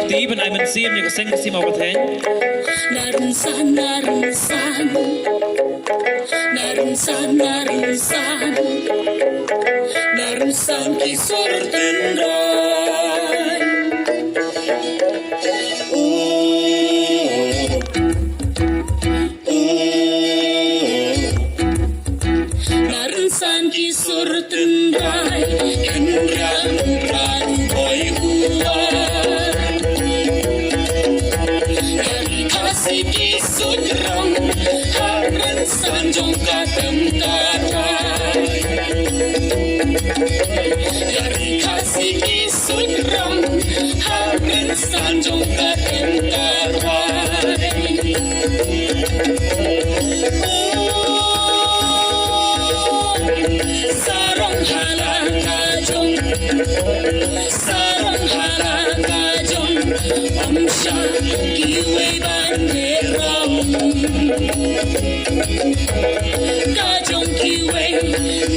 Tí bên ai mình xiêm như cái Seng xiêm màu thế. Narunsan narunsan narunsan narunsan narunsan kisor tendrai narunsan kisor tendrai kenrang ran boy Khasi kisut rong haran sanjong katem karai Dari khasi kisut rong haran sanjong katem karai Sarong halaka jong Sarong halaka jong Amsha kiwe banderong Kajong kiwe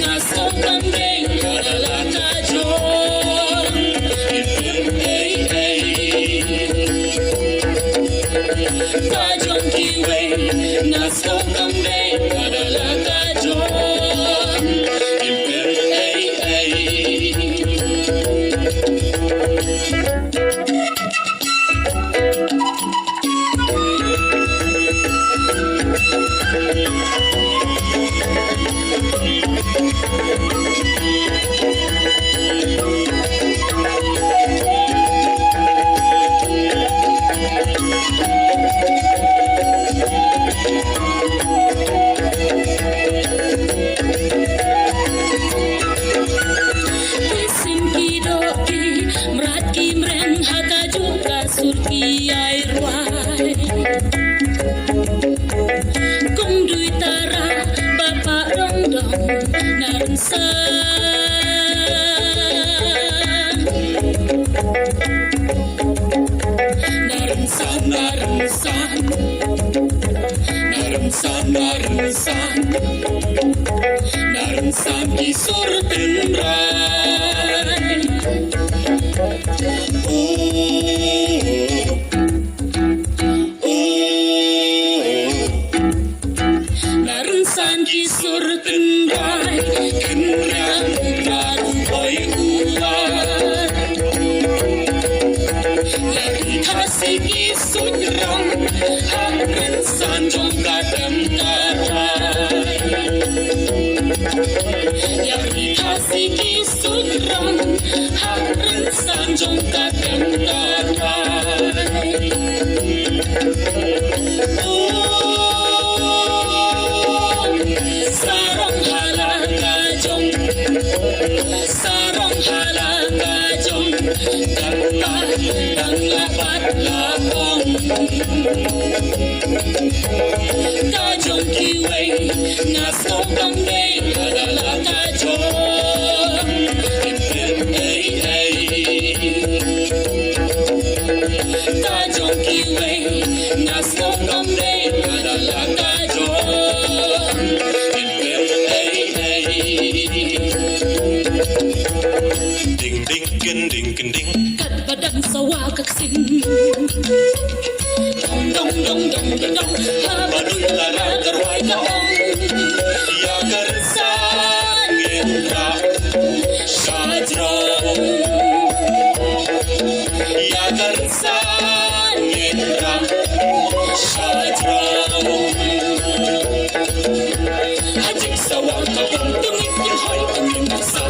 ngasong kambing Kadala kajong Ipim hey hey Kajong kiwe ngasong kambing Kadala kajong Ipim hey hey Narunsan kisor tendrai Narunsan kisor tendrai kenrang ran boy ular Dari khasi kisut rong haran sanjong katem karai Dari khasi kisut rong haran sanjong katem karai Sarong halaka jong Sarong halaka jong Kata dan lapat lapong Kajong kiwe ngasong kambing Kadala kajong Ipim hey hey Kajong kiwe ngasong kambing Kadala kajong Ipim hey hey Ding ding ken ding ken ding Kat badan sawa kaksin Dong dong dong dong dong dong Habadun lara karwai kaong Ya karsan indra Shajrong Ya karsan indra Shajrong Hajik sawang kabang tungit yung hoy kaming nasa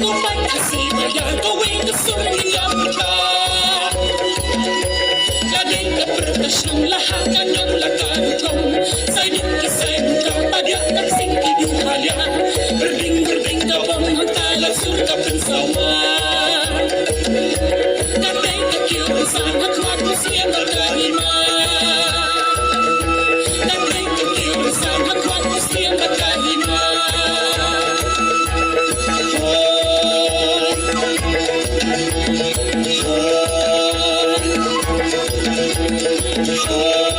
Kumpay kasi maya gawin kasun niyang kita Laging kapertas ng lahat ng lakan kong Say sana kuat usia berkahima dan tinggi sana kuat usia berkahima oh